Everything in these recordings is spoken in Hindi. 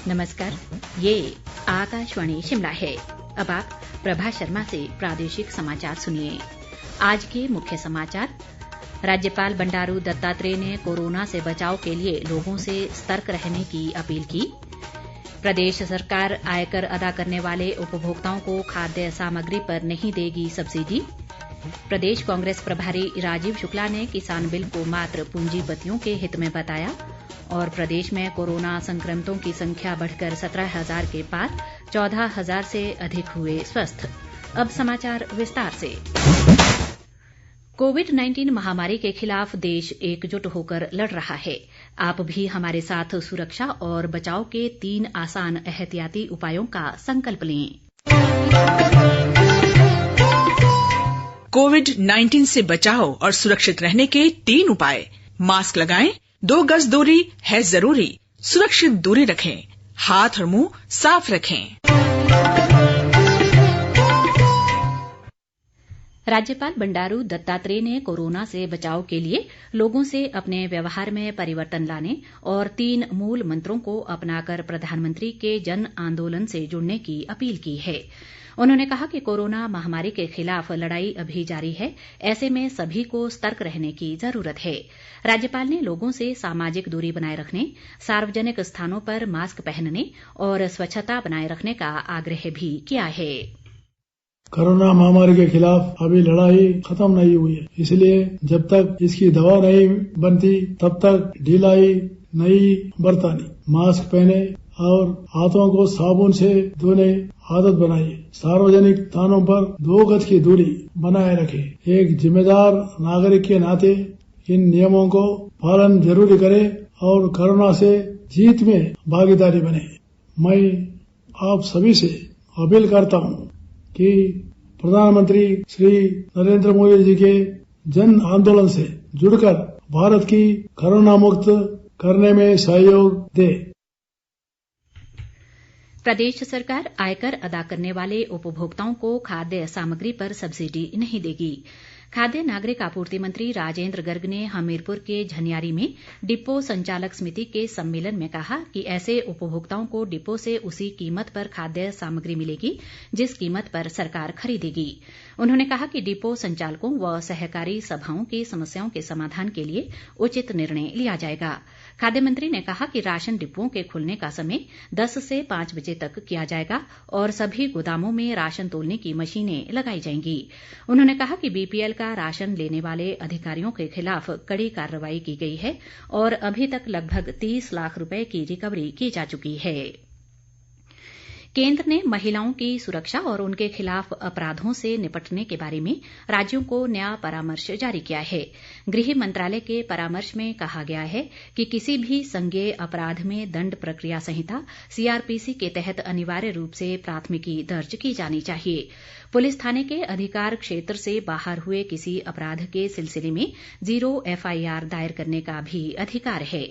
नमस्कार, ये आकाशवाणी शिमला है। अब आप प्रभा शर्मा से प्रादेशिक समाचार सुनिए। आज के मुख्य समाचार। राज्यपाल बंडारू दत्तात्रेय ने कोरोना से बचाव के लिए लोगों से सतर्क रहने की अपील की। प्रदेश सरकार आयकर अदा करने वाले उपभोक्ताओं को खाद्य सामग्री पर नहीं देगी सब्सिडी। प्रदेश कांग्रेस प्रभारी राजीव शुक्ला ने किसान बिल को मात्र पूंजीपतियों के हित में बताया। और प्रदेश में कोरोना संक्रमितों की संख्या बढ़कर 17,000 के पार, 14,000 से अधिक हुए स्वस्थ। अब समाचार विस्तार से। कोविड-19 महामारी के खिलाफ देश एकजुट होकर लड़ रहा है। आप भी हमारे साथ सुरक्षा और बचाव के 3 आसान एहतियाती उपायों का संकल्प लें। कोविड-19 से बचाव और सुरक्षित रहने के 3 उपाय। मास्क लगाएं, 2 गज दूरी है जरूरी, सुरक्षित दूरी रखें, हाथ और मुंह साफ रखें। राज्यपाल बंडारू दत्तात्रेय ने कोरोना से बचाव के लिए लोगों से अपने व्यवहार में परिवर्तन लाने और 3 मूल मंत्रों को अपनाकर प्रधानमंत्री के जन आंदोलन से जुड़ने की अपील की है। उन्होंने कहा कि कोरोना महामारी के खिलाफ लड़ाई अभी जारी है, ऐसे में सभी को सतर्क रहने की जरूरत है। राज्यपाल ने लोगों से सामाजिक दूरी बनाए रखने, सार्वजनिक स्थानों पर मास्क पहनने और स्वच्छता बनाए रखने का आग्रह भी किया है। कोरोना महामारी के खिलाफ अभी लड़ाई खत्म नहीं हुई है, इसलिए जब तक इसकी दवा नहीं बनती तब तक ढिलाई नहीं बरतानी। मास्क पहने और हाथों को साबुन से धोने आदत बनाइए। सार्वजनिक स्थानों पर 2 गज की दूरी बनाए रखें। एक जिम्मेदार नागरिक के नाते इन नियमों को पालन जरूर करें और कोरोना से जीत में भागीदारी बने। मैं आप सभी से अपील करता हूं कि प्रधानमंत्री श्री नरेंद्र मोदी जी के जन आंदोलन से जुड़कर भारत की कोरोना मुक्त करने में सहयोग दे। प्रदेश सरकार आयकर अदा करने वाले उपभोक्ताओं को खाद्य सामग्री पर सब्सिडी नहीं देगी। खाद्य नागरिक आपूर्ति मंत्री राजेंद्र गर्ग ने हमीरपुर के झनियारी में डिपो संचालक समिति के सम्मेलन में कहा कि ऐसे उपभोक्ताओं को डिपो से उसी कीमत पर खाद्य सामग्री मिलेगी जिस कीमत पर सरकार खरीदेगी। उन्होंने कहा कि डिपो संचालकों व सहकारी सभाओं की समस्याओं के समाधान के लिए उचित निर्णय लिया जाएगा। खाद्य मंत्री ने कहा कि राशन डिपोओं के खुलने का समय 10 से 5 बजे तक किया जाएगा और सभी गोदामों में राशन तोलने की मशीनें लगाई जाएंगी। उन्होंने कहा कि बीपीएल का राशन लेने वाले अधिकारियों के खिलाफ कड़ी कार्रवाई की गई है और अभी तक लगभग 30 लाख रुपए की रिकवरी की जा चुकी है। केंद्र ने महिलाओं की सुरक्षा और उनके खिलाफ अपराधों से निपटने के बारे में राज्यों को नया परामर्श जारी किया है। गृह मंत्रालय के परामर्श में कहा गया है कि किसी भी संज्ञेय अपराध में दंड प्रक्रिया संहिता सीआरपीसी के तहत अनिवार्य रूप से प्राथमिकी दर्ज की जानी चाहिए। पुलिस थाने के अधिकार क्षेत्र से बाहर हुए किसी अपराध के सिलसिले में 0 एफआईआर दायर करने का भी अधिकार है।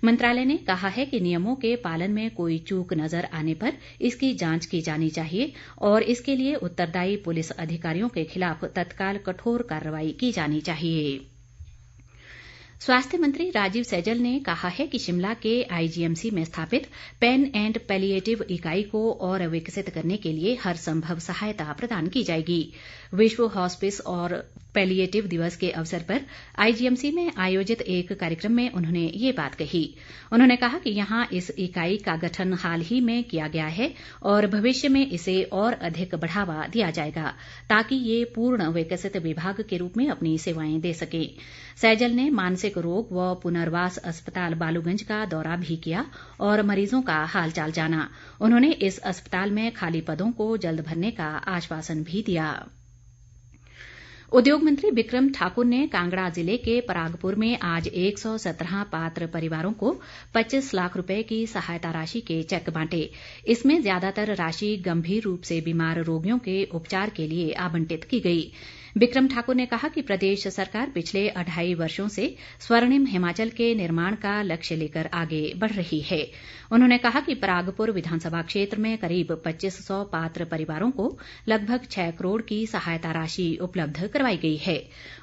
मंत्रालय ने कहा है कि नियमों के पालन में कोई चूक नजर आने पर इसकी जांच की जानी चाहिए और इसके लिए उत्तरदायी पुलिस अधिकारियों के खिलाफ तत्काल कठोर कार्रवाई की जानी चाहिए। स्वास्थ्य मंत्री राजीव सैजल ने कहा है कि शिमला के आईजीएमसी में स्थापित पेन एंड पैलिएटिव इकाई को और विकसित करने के लिए हर संभव सहायता प्रदान की जाएगी। विश्व हॉस्पिस और पैलिएटिव दिवस के अवसर पर आईजीएमसी में आयोजित एक कार्यक्रम में उन्होंने ये बात कही। उन्होंने कहा कि यहाँ इस इकाई का गठन हाल ही में किया गया है और भविष्य में इसे और अधिक बढ़ावा दिया जाएगा ताकि ये पूर्ण विकसित विभाग के रूप में अपनी सेवाएं दे सके। सैजल ने मानसिक रोग व पुनर्वास अस्पताल बालूगंज का दौरा भी किया और मरीजों का हालचाल जाना। उन्होंने इस अस्पताल में खाली पदों को जल्द भरने का आश्वासन भी दिया। उद्योग मंत्री बिक्रम ठाकुर ने कांगड़ा जिले के परागपुर में आज 117 पात्र परिवारों को 25 लाख रुपए की सहायता राशि के चेक बांटे। इसमें ज्यादातर राशि गंभीर रूप से बीमार रोगियों के उपचार के लिए आवंटित की गई। बिक्रम ठाकुर ने कहा कि प्रदेश सरकार पिछले 2.5 वर्षों से स्वर्णिम हिमाचल के निर्माण का लक्ष्य लेकर आगे बढ़ रही है। उन्होंने कहा कि परागपुर विधानसभा क्षेत्र में करीब 2500 पात्र परिवारों को लगभग 6 करोड़ की सहायता राशि उपलब्ध करवाई गई है।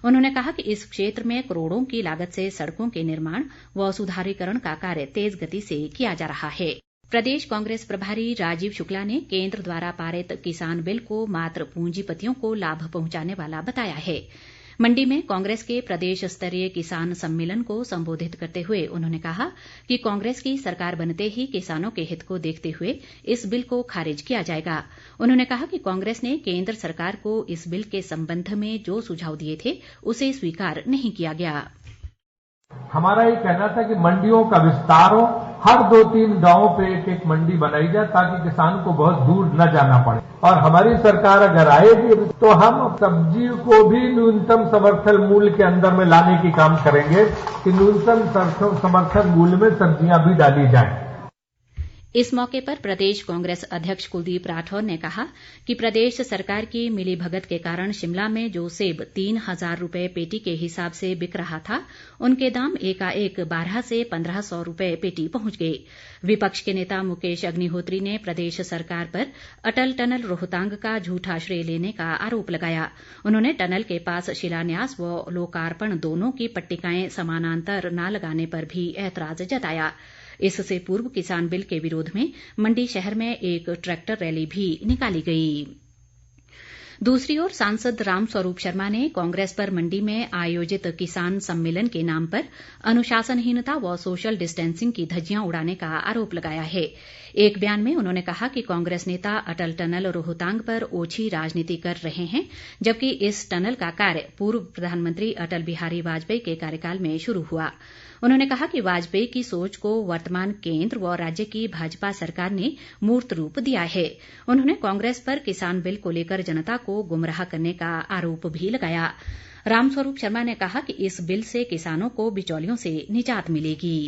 उन्होंने कहा कि इस क्षेत्र में करोड़ों की लागत से सड़कों के निर्माण व सुधारीकरण का कार्य तेज गति से किया जा रहा है। प्रदेश कांग्रेस प्रभारी राजीव शुक्ला ने केंद्र द्वारा पारित किसान बिल को मात्र पूंजीपतियों को लाभ पहुंचाने वाला बताया है। मंडी में कांग्रेस के प्रदेश स्तरीय किसान सम्मेलन को संबोधित करते हुए उन्होंने कहा कि कांग्रेस की सरकार बनते ही किसानों के हित को देखते हुए इस बिल को खारिज किया जाएगा। उन्होंने कहा कि कांग्रेस ने केंद्र सरकार को इस बिल के संबंध में जो सुझाव दिए थे उसे स्वीकार नहीं किया गया। हमारा ये कहना था कि मंडियों का विस्तार हो, हर 2-3 गांवों पे एक मंडी बनाई जाए ताकि किसान को बहुत दूर न जाना पड़े। और हमारी सरकार अगर आएगी तो हम सब्जी को भी न्यूनतम समर्थन मूल्य के अंदर में लाने की काम करेंगे कि न्यूनतम समर्थन मूल्य में सब्जियां भी डाली जाएं। इस मौके पर प्रदेश कांग्रेस अध्यक्ष कुलदीप राठौर ने कहा कि प्रदेश सरकार की मिलीभगत के कारण शिमला में जो सेब 3,000 रुपए पेटी के हिसाब से बिक रहा था उनके दाम एकाएक 12 से 1,500 रुपए पेटी पहुंच गए। विपक्ष के नेता मुकेश अग्निहोत्री ने प्रदेश सरकार पर अटल टनल रोहतांग का झूठा श्रेय लेने का आरोप लगाया। उन्होंने टनल के पास शिलान्यास व लोकार्पण दोनों की पट्टिकाएं समानांतर न लगाने पर भी ऐतराज जताया। इससे पूर्व किसान बिल के विरोध में मंडी शहर में एक ट्रैक्टर रैली भी निकाली गई। दूसरी ओर सांसद रामस्वरूप शर्मा ने कांग्रेस पर मंडी में आयोजित किसान सम्मेलन के नाम पर अनुशासनहीनता व सोशल डिस्टेंसिंग की धज्जियां उड़ाने का आरोप लगाया है। एक बयान में उन्होंने कहा कि कांग्रेस नेता अटल टनल रोहतांग पर ओछी राजनीति कर रहे हैं, जबकि इस टनल का कार्य पूर्व प्रधानमंत्री अटल बिहारी वाजपेयी के कार्यकाल में शुरू हुआ। उन्होंने कहा कि वाजपेयी की सोच को वर्तमान केंद्र व राज्य की भाजपा सरकार ने मूर्त रूप दिया है। उन्होंने कांग्रेस पर किसान बिल को लेकर जनता को गुमराह करने का आरोप भी लगाया। रामस्वरूप शर्मा ने कहा कि इस बिल से किसानों को बिचौलियों से निजात मिलेगी।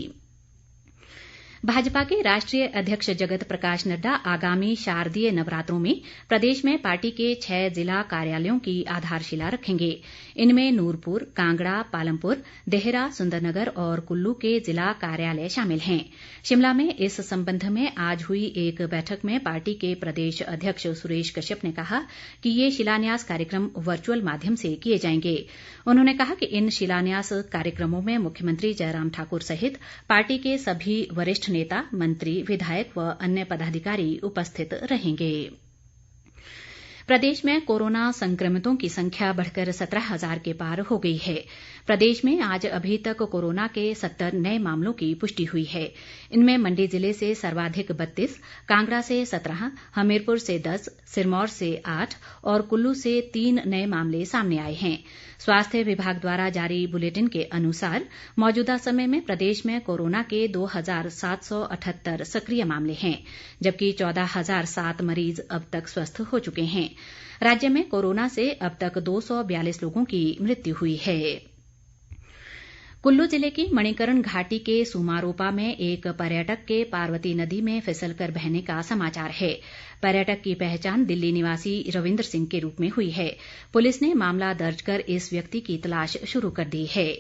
भाजपा के राष्ट्रीय अध्यक्ष जगत प्रकाश नड्डा आगामी शारदीय नवरात्रों में प्रदेश में पार्टी के 6 जिला कार्यालयों की आधारशिला रखेंगे। इनमें नूरपुर, कांगड़ा, पालमपुर, देहरा, सुंदरनगर और कुल्लू के जिला कार्यालय शामिल हैं। शिमला में इस संबंध में आज हुई एक बैठक में पार्टी के प्रदेश अध्यक्ष सुरेश कश्यप ने कहा कि ये शिलान्यास कार्यक्रम वर्चुअल माध्यम से किए जाएंगे। उन्होंने कहा कि इन शिलान्यास कार्यक्रमों में मुख्यमंत्री जयराम ठाकुर सहित पार्टी के सभी वरिष्ठ नेता, मंत्री, विधायक व अन्य पदाधिकारी उपस्थित रहेंगे। प्रदेश में कोरोना संक्रमितों की संख्या बढ़कर 17,000 के पार हो गई है। प्रदेश में आज अभी तक कोरोना के 70 नए मामलों की पुष्टि हुई है। इनमें मंडी जिले से सर्वाधिक 32, कांगड़ा से 17, हमीरपुर से 10, सिरमौर से 8 और कुल्लू से 3 नए मामले सामने आए हैं। स्वास्थ्य विभाग द्वारा जारी बुलेटिन के अनुसार मौजूदा समय में प्रदेश में कोरोना के 2,778 सक्रिय मामले हैं, जबकि 14,007 मरीज अब तक स्वस्थ हो चुके हैं। राज्य में कोरोना से अब तक 242 लोगों की मृत्यु हुई है। कुल्लू जिले की मणिकर्ण घाटी के सुमारोपा में एक पर्यटक के पार्वती नदी में फिसलकर बहने का समाचार है। पर्यटक की पहचान दिल्ली निवासी रविंद्र सिंह के रूप में हुई है। पुलिस ने मामला दर्ज कर इस व्यक्ति की तलाश शुरू कर दी है।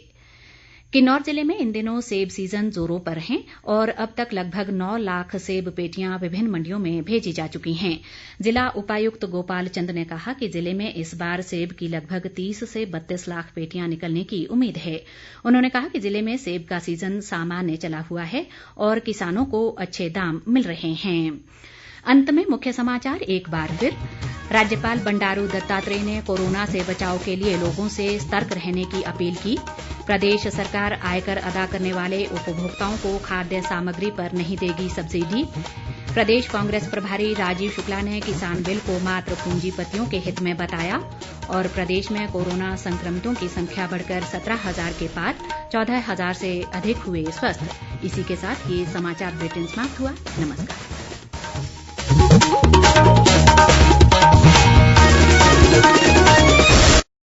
किन्नौर जिले में इन दिनों सेब सीजन जोरों पर है और अब तक लगभग 9 लाख सेब पेटियां विभिन्न मंडियों में भेजी जा चुकी हैं। जिला उपायुक्त गोपाल चंद ने कहा कि जिले में इस बार सेब की लगभग 30 से 32 लाख पेटियां निकलने की उम्मीद है। उन्होंने कहा कि जिले में सेब का सीजन सामान्य चला हुआ है और किसानों को अच्छे दाम मिल रहे हैं। अंत में मुख्य समाचार एक बार फिर। राज्यपाल बंडारू दत्तात्रेय ने कोरोना से बचाव के लिए लोगों से सतर्क रहने की अपील की। प्रदेश सरकार आयकर अदा करने वाले उपभोक्ताओं को खाद्य सामग्री पर नहीं देगी सब्सिडी। प्रदेश कांग्रेस प्रभारी राजीव शुक्ला ने किसान बिल को मात्र पूंजीपतियों के हित में बताया। और प्रदेश में कोरोना संक्रमितों की संख्या बढ़कर 17,000 के पार, 14,000 से अधिक हुए स्वस्थ। इसी के साथ ये समाचार बुलेटिन समाप्त हुआ। नमस्कार।